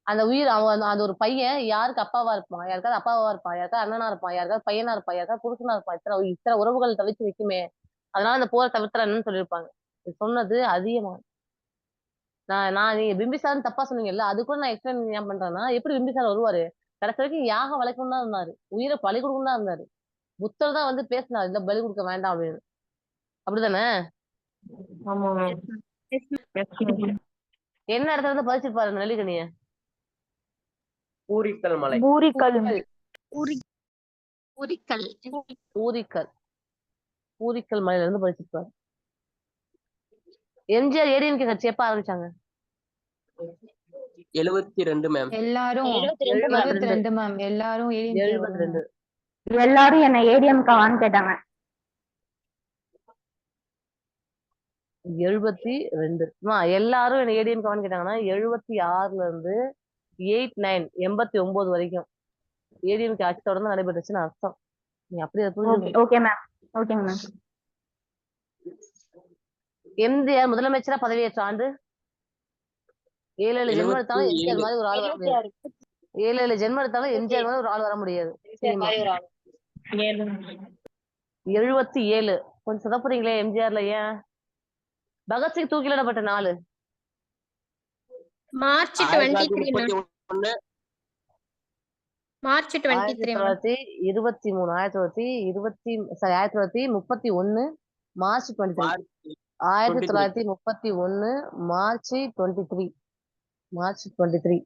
அந்த உயிர் அந்த ஒரு பையன் யாருக்கு அப்பாவா இருப்பான், யாருக்காவது அப்பாவா இருப்பான், யாருக்காவது அண்ணனா இருப்பான், யாருக்காவது பையனா இருப்பான், யாருக்காவது புருஷனா இருப்பான், இத்தனை உறவுகள் தவிர்த்து வைக்குமே, அதனால அந்த போரை தவிர்த்துறன்னு சொல்லியிருப்பாங்க. இது சொன்னது அதியமான். நீங்க பிம்பிசார்னு தப்பா சொன்னீங்கல்ல, அது கூட நான் எக்ஸ்பிளைன் ஏன் பண்றேன்னா, எப்படி பிம்பிசார் வருவாரு? கடைசி வரைக்கும் யாகம் வளைக்கணும் தான் இருந்தாரு, உயிரை பலி கொடுக்கணும் தான் இருந்தாரு. புத்தர் தான் வந்து பேசினாரு, இல்ல பலி கொடுக்க வேண்டாம் அப்படின்னு. அப்படிதானே? என்ன இடத்துல இருந்து பதிச்சிருப்பாரு நெல்லிக்கனிய? பூரிக்கல் மலை. பூரிக்கல். பூரிக்கல் மலையில இருந்து பதிச்சிருப்பாரு. எம்ஜிஆர் ஏடிஎம்கே கட்சி எப்ப ஆரம்பிச்சாங்க? 72 மேம். எல்லாரும் 72 மேம். எல்லாரும் 72. எல்லாரும் என்ன ஏடிஎம்கான்னு கேட்டாங்க. 72. எல்லாரும் என்ன ஏடிஎம்கான்னு கேட்டாங்கன்னா 76ல இருந்து 89 வரைக்கும் ஏடிஎம்கே ஆட்சி தொடர்ந்து நடைபெற்றுச்சுன்னு அர்த்தம். நீ அப்படி ஓகே மேம். ஓகேங்க மேம். எம்ஜிஆர் முதலமைச்சரா பதவியேற்ற ஆண்டு? 7 ஜென்மம் எடுத்தாலும் எம்ஜிஆர் மாதிரி ஒரு ஆள் வர முடியாது. 7 ஜென்மம் எடுத்தாலும் எம்ஜிஆர் மாதிரி ஒரு ஆள் வர முடியாது. 77. கொஞ்சம் சொதப்புறீங்களே எம்ஜிஆர்ல. ஏன்? பகத்சிங் தூக்கிலிடப்பட்ட நாள்? March 23 March 23 1931 March 23. 1931 March 23. March 23.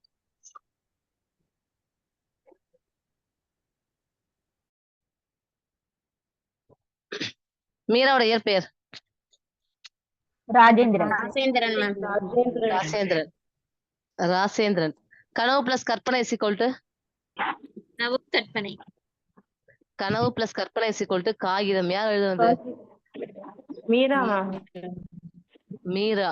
மீராவோட இயற்பெயர்? ராஜேந்திரன். ராசேந்திரன். கனவு பிளஸ் கற்பனை = கற்பனை. கனவு பிளஸ் கற்பனை = காகிதம். யார் எழுதுனது? மீரா மீரா.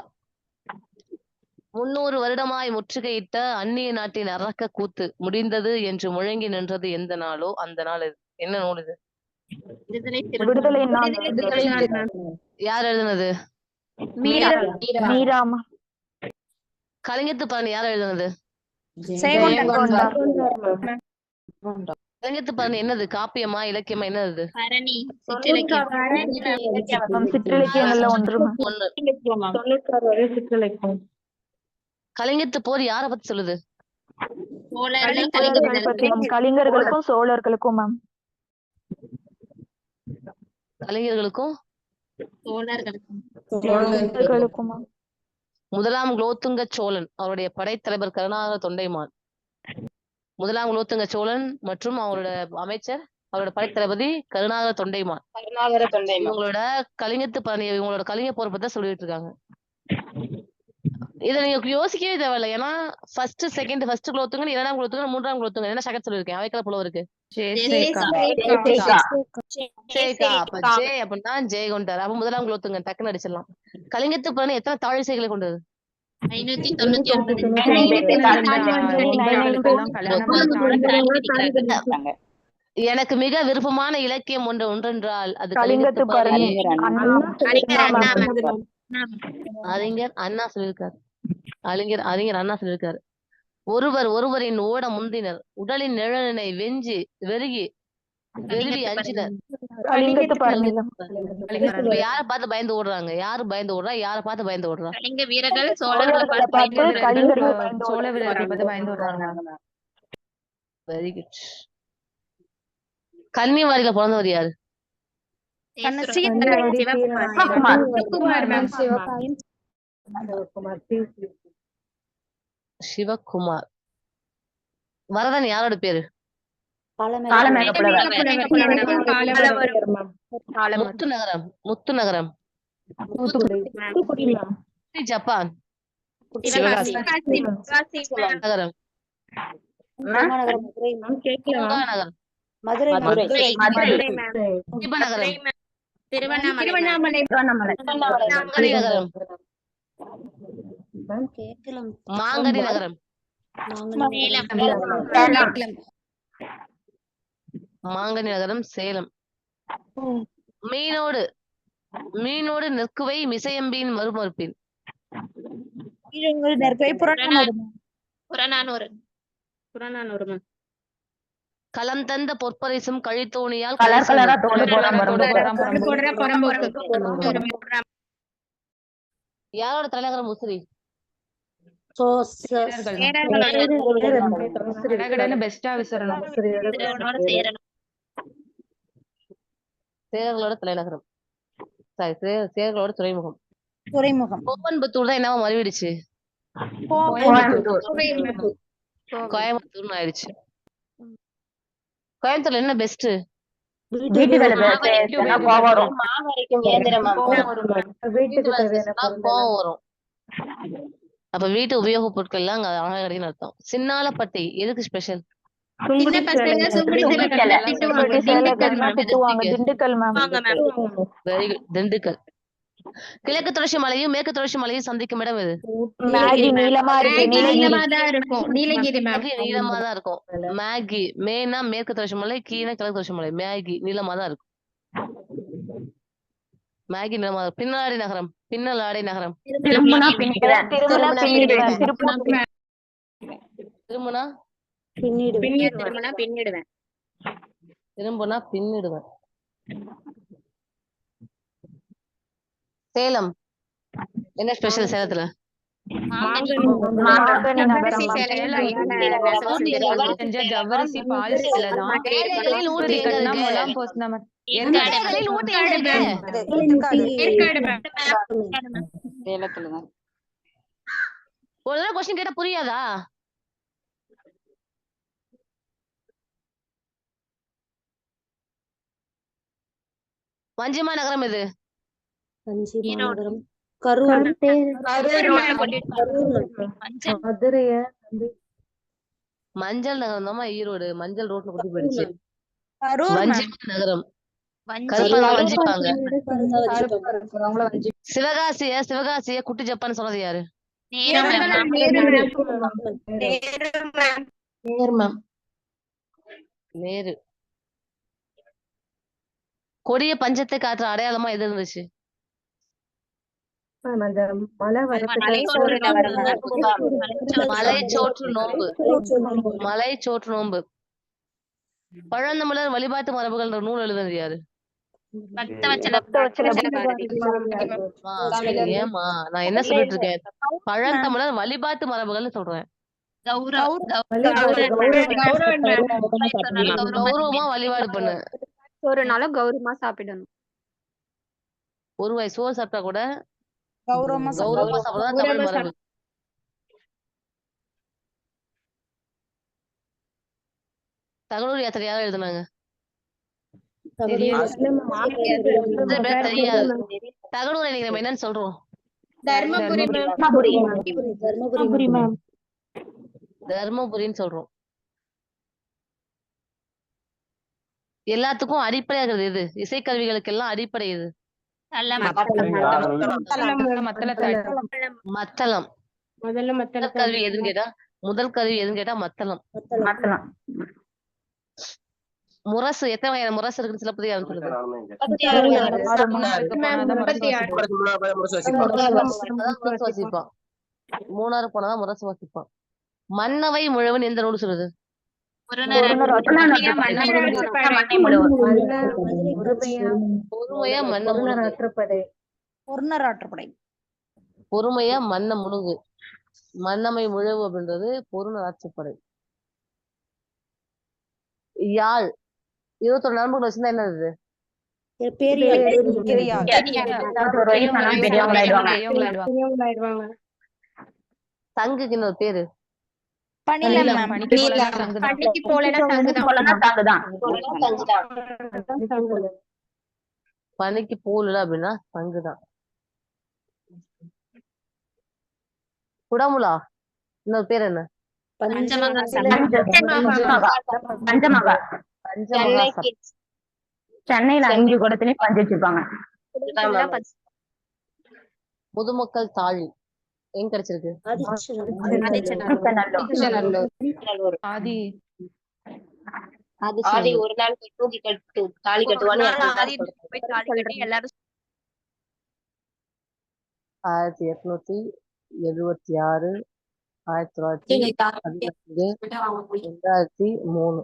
300 வருடமாய் முற்றுகையிட்ட அந்நிய நாட்டின் அரக்க கூத்து முடிந்தது என்று முழங்கி நின்றது எந்த நாளோ அந்த நாள் இது. என்ன நூல் இது? விடுதலை நாள். யார் எழுதுனது? மீராமா. கலிங்கத்து பரணி யார் எழுதுனது? கலிங்கத்து பரணி என்னது? காப்பியமா இலக்கியமா என்னது? பரணி சிற்றிலக்கியம். சிற்றிலக்கியங்கள்ல ஒன்று. ஒண்ணு. 96 வரை சிற்றிலக்கியம். கலிங்கத்து போர் யார பத்தி சொல்லுது? கலிங்கர்களுக்கும் சோழர்களுக்கும் மேம். கலிங்கர்களுக்கும் சோழர்களுக்கும் மேம். முதலாம் குலோத்துங்க சோழன் அவருடைய படைத்தலைவர் கருணாகர தொண்டைமான். முதலாம் குலோத்துங்க சோழன் மற்றும் அவரோட அமைச்சர் அவரோட படைத்தளபதி கருணாகர தொண்டைமான். இவங்களோட கலிங்கத்து பரணி இவங்களோட கலிங்க போர் பத்தி சொல்லிட்டு இருக்காங்க. இதை நீங்க யோசிக்கவே தேவையில்ல. ஏன்னா ஃபர்ஸ்ட் குலோத்துங்க, இரண்டாம் குலோத்துங்க, மூன்றாம் குலோத்துங்க என்ன சகத் சொல்லிருக்கேன். அவைக்கல புலவர் இருக்கு. அப்படின்னா ஜெய் கொண்டார். அப்ப முதலாம் குலோத்துங்க டக்குன்னு அடிச்சிடலாம். கலிங்கத்து பரணி எத்தனை தாழிசைகளை கொண்டது? 599. எனக்கு மிக விருப்பமான இலக்கியம் ஒன்றென்றால் அது கலிங்கத்து பரணி. அறிஞர் அண்ணா சொல்லியிருக்காரு. அறிஞர் அண்ணா சொல்லியிருக்காரு. ஒருவரின் ஓட முந்தினர் உடலின் நிழலினை வெறுவி அஞ்சினர். கலிங்கத்து பரணி. இப்ப யார பார்த்து பயந்து ஓடுறாங்க? யாரு பயந்து ஓடுறா? யார பார்த்து பயந்து ஓடுறா? கலிங்க வீரர்கள் சோழ வீரர்களை பார்த்து பயந்து ஓடுறாங்க. Very good. கன்னிவாரியில பிறந்தவர் யாரு? சிவகுமார். வரதன் யாரோட பேரு? முத்துநகரம். ஜப்பான் நகரம். திருவண்ணாமலை. மாங்கனி நகரம். மாங்கனி நகரம் சேலம். மீனோடு நெற்குவை மிசையம்பின் மறுமறுப்பின். புறநானூறு. களம் தந்த பொற்பரிசும் கழித்தோணியால் யாரோட தலைநகரம் முசிறி? சேரர்களோட தலைநகரம். சேரர்களோட துறைமுகம். கோவன்புத்தூர் தான் என்னவா மறுவிடுச்சு? கோயம்புத்தூர்னு ஆயிடுச்சு. கோயம்புத்தூர்ல என்ன பெஸ்ட்? கோவம் வரும். அப்ப வீட்டு உபயோக பொருட்கள் எல்லாம் அழகா கிடைக்குன்னு அர்த்தம். சின்னாலப்பட்டி எதுக்கு ஸ்பெஷல்? Very good. திண்டுக்கல். கிழக்கு தொடர்ச்சி மலையும் மேற்கு தொடர்ச்சி மலையும் சந்திக்கும் இடம் எது? நீளமா தான் இருக்கும். மேகி மேனா மேற்கு தொடர்ச்சி மலை, கீழே கிழக்கு தொடர்ச்சி மலை. மேகி நீளமா தான் இருக்கும். மேகி நீளமா. பின்னலாடை நகரம். திரும்புனா பின்னிடுவேன். சேலம் என்ன ஸ்பெஷல்? சேலத்துல ஒரு தடவை கொஸ்டின் கேட்டா புரியாதா? வஞ்சிமா நகரம் எது? மஞ்சள் நகரம் தாம்மா ஈரோடு. மஞ்சள் ரோட்ல குட்டி போயிடுச்சு. கரூர் வஞ்சி மேம். நகரம். வஞ்சி. கருப்பா வஞ்சிப்பாங்க. அவங்கள சிவகாசிய குட்டி ஜப்பான் சொன்னது யாரு? நேரு மேம். நேர் மேம். நேரு. கொடிய பஞ்சத்தை காட்டுற அடையாளமா எது இருந்துச்சு? மேம் அந்த மழை மலைச்சோற்று நோன்பு. மலைச்சோற்று நோன்பு. பழந்தமிழர் வழிபாட்டு மரபுகள் நூல் எழுதுனது யாரு? ஏமா நான் என்ன சொல்லிட்டு இருக்கேன்? பழந்தமிழர் வழிபாட்டு மரபுகள்னு சொல்றேன். கௌரவமா வழிபாடு பண்ணு. ஒரு நாள கௌரவமா சாப்பிடணும். ஒரு வாய் சோறு சாப்பிட்டா கூட கௌரவமா கௌரவமா சாப்பிடதான் தமிழ் மரபு. தகடூர் யாத்திரை யாரும் எழுதுனாங்க? தெரியாது. தகடூரை நீங்க நம்ம என்னன்னு சொல்றோம்? தர்மபுரின்னு சொல்றோம். எல்லாத்துக்கும் அடிப்படையா இருக்கிறது எது? இசைக்கருவிகளுக்கு எல்லாம் அடிப்படை எது? மத்தளம். முதல் கருவி எதுன்னு கேட்டா மத்தளம். முரசு. எத்தனை வகையான முரசு இருக்குன்னு சிலப்பதிகாரம் சொல்லுது? முரசு வாசிப்பான். 3 போனதான் முரசு வாசிப்பான். மன்னவை முழவன் எந்த நூல் சொல்லுது? பொறுமையா மன்ன முழுகு. மன்னமை முழவு அப்படின்றது பொருணர் ஆற்றுப்படை. யாழ். 21 நண்பர்கள் வச்சிருந்தா என்னது? சங்குக்கு இன்னொரு பேரு பனிக்கு போல அப்படின்னா சங்குதான். குடமுலா இன்னொரு பேர் என்ன? சென்னையில 5 குடத்துலயும் பஞ்சு வச்சிருப்பாங்க. முதுமக்கள் தாழி எங்க கிடைச்சிருக்கு? ஆதி ஒரு நாள் தூக்கி கட்டு தாலி கட்டுவான்னு எல்லாரும் 1876, 1915, 2003.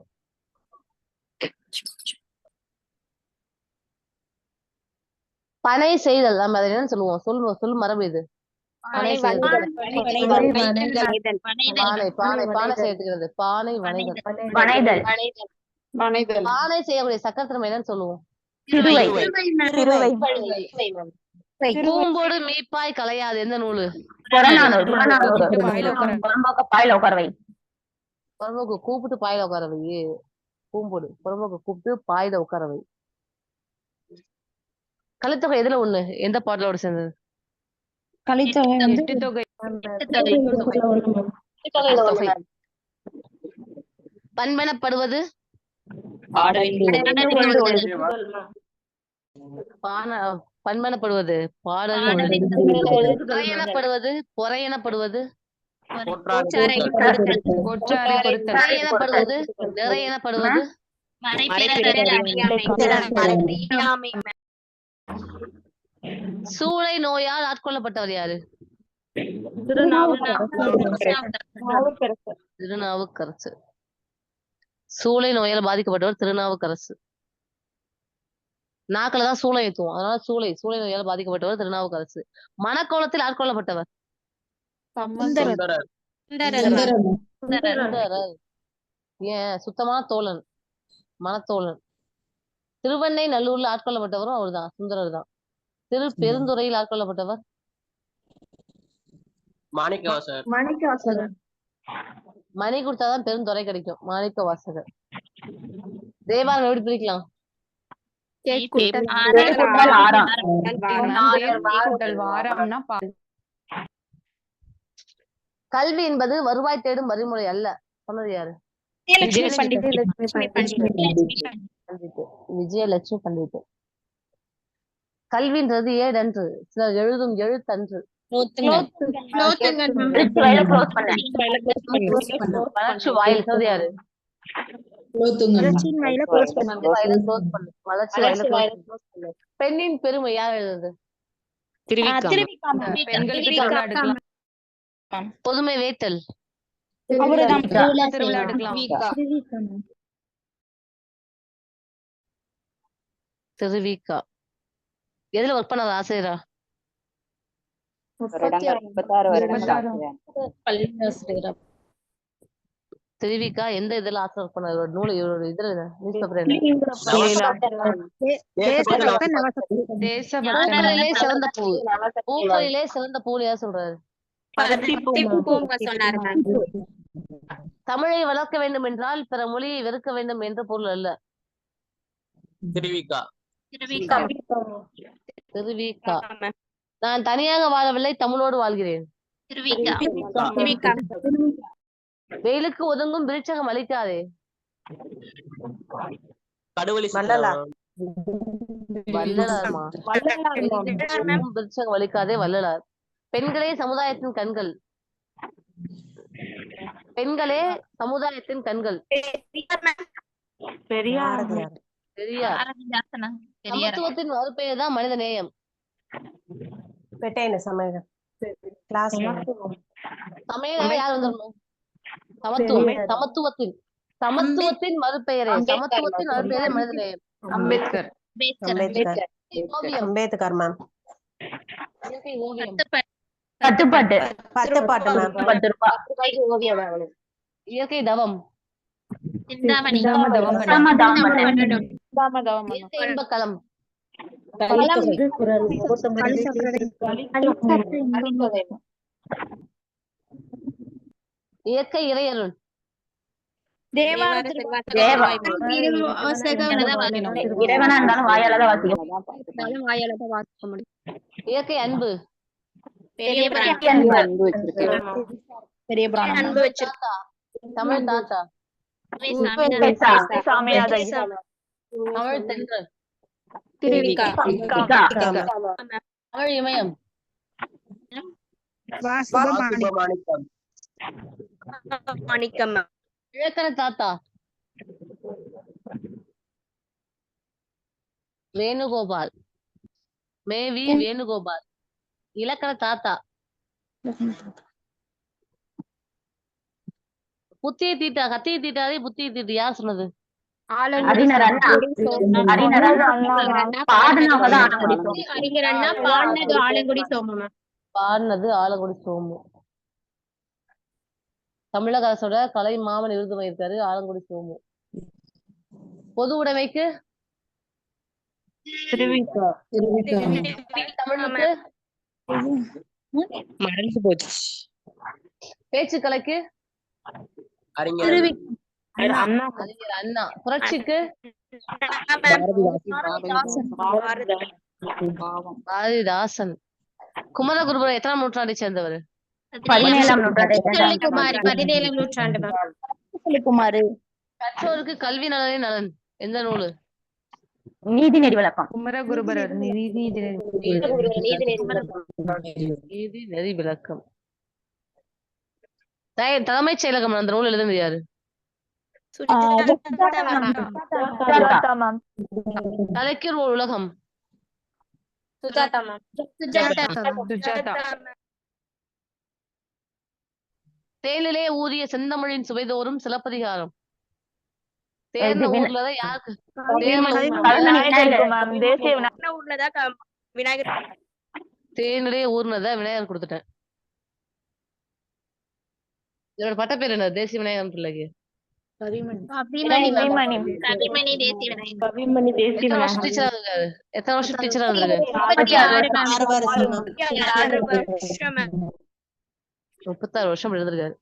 பனை செய்தல் நம்ம அதை என்ன சொல்லுவோம்? சொல் மரபு இது. பனை செய்யறது. பானை செய்யறது. பானை வனைதல். பானை செய்யக்கூடிய சக்கரத்தை என்னன்னு சொல்லுவோம்? பூம்போடு மீப்பாய் கலையாது எந்த நூலு? புறம்போக்கு கூப்பிட்டு பாயில உட்காரவை. பூம்போடு புறம்போக்கு கூப்பிட்டு பாயில உட்காரவை. கலித்தொகை எதுல ஒண்ணு? எந்த பாடலோட சேர்ந்தது? பண்பெனப்படுவது பண்பெனப்படுவது பாடல். எனப்படுவது பொறை எனப்படுவது நிறை எனப்படுவது சூளை நோயால் ஆட்கொள்ளப்பட்டவர் யாரு? திருநாவுக்கரசு. சூளை நோயால் பாதிக்கப்பட்டவர் திருநாவுக்கரசு. நாக்கில்தான் சூளை ஏத்துவோம். அதனால சூளை நோயால் பாதிக்கப்பட்டவர் திருநாவுக்கரசு. மனக்கோலத்தில் ஆட்கொள்ளப்பட்டவர் ஏன் சுத்தமான தோழன், மனத்தோழன். திருவெண்ணை நல்லூர்ல ஆட்கொள்ளப்பட்டவரும் அவர்தான், சுந்தரர் தான். திரு பெருந்துறையில் ஆட்கொள்ளப்பட்டவர் மாணிக்கவாசகர். மணி கொடுத்தாதான் பெருந்துறை கிடைக்கும். மாணிக்க வாசகர். தேவாரம் எப்படி பிரிக்கலாம்? கல்வி என்பது வருவாய் தேடும் வழிமுறை அல்ல. சொன்னது யாரு? விஜயலட்சுமி பண்டிட். விஜயலட்சுமி பண்டிட். கல்வின்றது ஏடன்று, சிலர் எழுதும் எழுத்தன்று. வளர்ச்சி வாயில் சொன்னது யாரு? வளர்ச்சியின் வாயில close வளர்ச்சி வாயில close பண்ணு. வளர்ச்சி வாயில close பண்ணு. பெண்ணின் பெருமை யார் எழுதுது? திருவிக்கா பொதுமை வேத்தல். அவருதான் திருவிழா எடுக்கலாம். திருவிக்கா. எதுல ஒர்க் பண்ணாத ஆசிரியரா? திருவிக்கா எந்த இதுல ஆசிரியர் ஒர்க் பண்ணாரு? ஒரு நூல் ஒரு இதுல நியூஸ் பேப்பர் பூக்களிலே சிறந்த பூ. பூக்களிலே சிறந்த பூ யார் சொல்றாரு? தமிழை வளர்க்க வேண்டும் என்றால் பிற மொழியை வெறுக்க வேண்டும் என்ற பொருள் அல்ல. திருவிக்கா. திருவிக்கா. நான் தனியாக வாழவில்லை, தமிழோடு வாழ்கிறேன். வெயிலுக்கு ஒதுங்கும் விருட்சகம் அளிக்காதே. கடுவெளி வள்ளலார்மா. விருட்சகம் அளிக்காதே வள்ளலார். பெண்களே சமுதாயத்தின் கண்கள். பெண்களே சமுதாயத்தின் கண்கள். பெரியார். சமத்துவத்தின் மறுபெயர் தான் மனித நேயம். சமயம் யார் வந்துடணும்? சமத்துவத்தின் சமத்துவத்தின் மறுபெயரே சமத்துவத்தின் மறுபெயரே மனித நேயம். அம்பேத்கர். அம்பேத்கர் மேம். இயற்கை ஓவியம். இயற்கை தவம். இயற்கை இன்பக்களம். இயற்கை இறையருள். இயற்கை அன்பு. தமிழ் தாத்தா. தமிழ் தென்றல். தமிழ் இமயம். இலக்கண தாத்தா. வேணுகோபால். மேவி வேணுகோபால். இலக்கண தாத்தா. புத்தியை தீட்டா கத்தியை தீட்டாதே புத்தியை தீட்டு யார் சொன்னது? அறிஞர் அண்ணா பாடினது ஆலங்குடி சோமு. பாடினது ஆலங்குடி சோமு. தமிழக அரசோட கலை மாமன் விருது வாங்கியிருக்காரு ஆலங்குடி சோமு. பொது உடைமைக்கு தமிழுக்கு மறந்து போச்சு. பேச்சுக்கலைக்கு அறிஞர் அண்ணா. புரட்சிக்கு பாரதிதாசன். குமரகுருபர் எத்தனாம் நூற்றாண்டை சேர்ந்தவர்? 17ஆம் நூற்றாண்டு. 17ஆம் நூற்றாண்டு. கற்றோருக்கு கல்வி நலனின் நலன் எந்த நூலு? நீதி நெறி விளக்கம். குமரகுருபரர் நீதி நெறி விளக்கம். தலைமைச் செயலகம் அந்த நூல் எழுதுனது யாரு? கலைக்கு ஒரு உலகம். தேனிலே ஊதிய செந்தமிழின் சுவைதோறும் சிலப்பதிகாரம். தேர்ந்த ஊர்லதான் யாருக்கு? தேனிலே ஊர்னதா விநாயகர் கொடுத்துட்டேன். இதோட பட்ட பேர் என்ன? தேசிய விநாயகர் பிள்ளைக்கு எத்தனை வருஷம் டீச்சரா இருந்திருக்காரு? 36 வருஷம் எழுதிருக்காரு.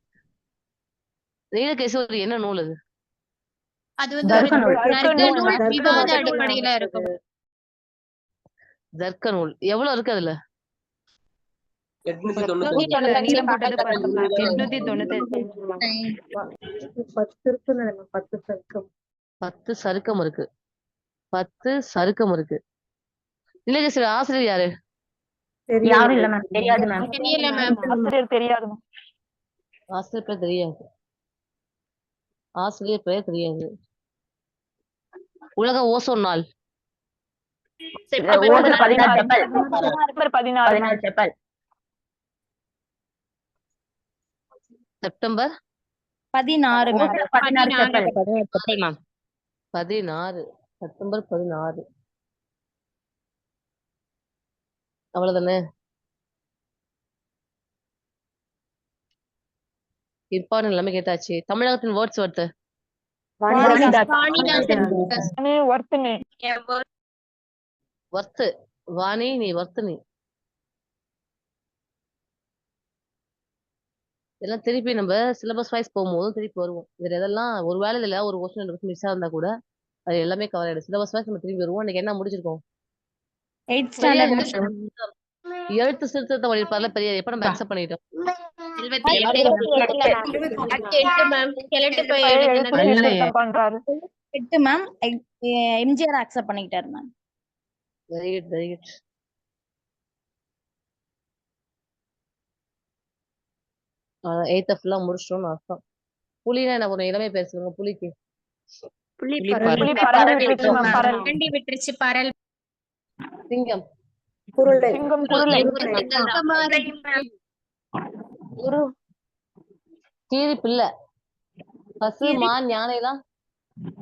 நீலகேசி என்ன நூல் அது? தர்க்க நூல். எவ்வளவு இருக்கு அதுல? 890 நீளம் போட்டது 895. 10 இருக்குன்னு நினைக்கிறேன். 10 சருக்கம். 10 சருக்கம் இருக்கு. 10 சருக்கம் இருக்கு. இல்ல ஆசிரியர் யாரு? யாரும் இல்ல மேம், தெரியாது மேம். தெரியல மேம். ஆசிரியர் தெரியாது ma'am. ஆசிரியர் பேர் தெரியாது. ஆசிரியர் பேர் தெரியாது. உலக ஓசோன் நாள் ozone 14 chappal. September 16 14 chappal. September 16 ma'am. 14 chappal. 16 September 16. அவ்வளவுதானே? இம்பார்ட்டன் எல்லாமே கேட்டாச்சு. தமிழகத்தின் வேர்ட்ஸ் வருது. ஒர்த்துன்னு வர்த்து வாணி நீ வர்த்து நீ இதெல்லாம் திருப்பி நம்ம சிலபஸ் வைஸ் போகும்போது திருப்பி வருவோம். இதுல எதெல்லாம் ஒரு வேலையில ஒரு கொஸ்டின் 2 மிஸ் இருந்தா கூட அது எல்லாமே கவர் ஆயிடும். சிலபஸ் வைஸ் நம்ம திருப்பி வருவோம். இன்னைக்கு என்ன முடிச்சிருக்கோம்? 8th ஸ்டாண்டர்ட் எழுத்து திருத்தத்தை வழிபாடுல பெரிய எப்ப நம்ம அக்செப்ட் பண்ணிட்டோம்? 8 மேம். கிழட்டு போய் பண்றாரு 8 மேம். எம்ஜிஆர் அக்செப்ட் பண்ணிக்கிட்டாரு ma'am. Very good very good. Eighth ஃபுல்லா முடிச்சிட்டோம்னு அர்த்தம். புலினா என்ன பண்ணும்? இளமை பேர் சொல்லுங்க. புலிக்கு புலி பறந்து விட்டுருச்சு ma'am, பறந்து. வண்டி விட்டுருச்சு பரல். சிங்கம் சிங்கம் குருளை கீரி பிள்ளை பசு மான் யானை எல்லாம்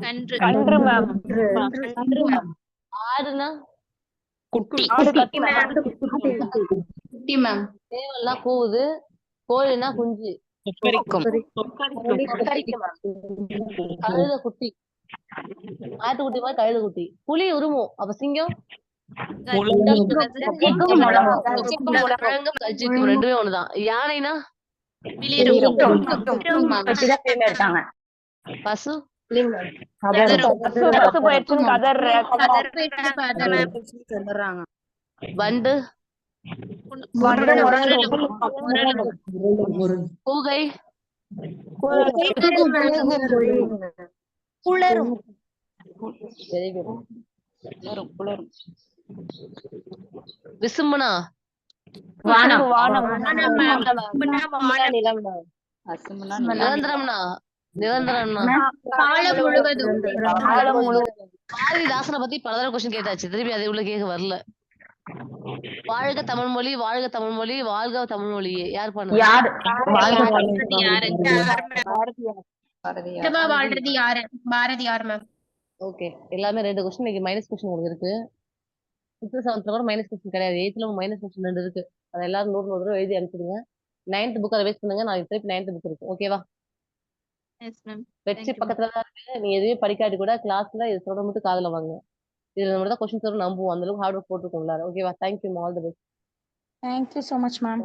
கன்று ma'am. ஆடுனா ஆடு கத்து குட்டி மேம். தேவெல்லாம் கூவுது. கோழினா குஞ்சு. கழுத குட்டி. ஆட்டுக்குட்டி மாதிரி கழுத குட்டி. புலி உருமும். அப்ப சிங்கம் கஜிக்கும் ரெண்டுமே ஒண்ணுதான். யானைனா எடுத்தாங்க. பசு பசு போயிடுச்சுன்னு கதற வண்டு கூகை குளரும். Very good. விசும்புனா வானம். நிரந்தரம்னா காலம் முழுவதும். பாரதிதாசனை பத்தி பல தடவை கொஸ்டின் கேட்டாச்சு. திருப்பி அதை உள்ள கேட்க வரல. வாழ்க தமிழ்மொழி வாழ்க தமிழ்மொழி வாழ்க தமிழ்மொழியே யார் பண்ண? யார்? வாழ்றது யாரு? பாரதியார் மேம். ஓகே எல்லாமே 2 கொஸ்டின் இன்னைக்கு மைனஸ் கொஸ்டின் உங்களுக்கு இருக்கு. 6th 7th கூட மைனஸ் கொஸ்டின் கிடையாது. 8th மைனஸ் கொஸ்டின் 2 இருக்கு. அதை எல்லாரும் 100 தடவை எழுதி அனுப்பிடுங்க. 9th புக் ரிவைஸ் பண்ணுங்க. நாளைக்கு திருப்பி 9th புக் இருக்கு. ஓகேவா? வெற்றி பக்கத்துல தான் இருக்கு. நீ எதுவுமே படிக்காட்டி கூட கிளாஸ்ல இது சொல்ற மட்டும் காதுல வாங்க. இதுல நம்ம தான் கொஸ்டின் வரும் நம்புவோம். அந்த அளவுக்கு ஹார்ட் ஒர்க் போட்டுருக்கோம் எல்லாரும். ஓகேவா? Thank you. All the best. Thank you so much, ma'am.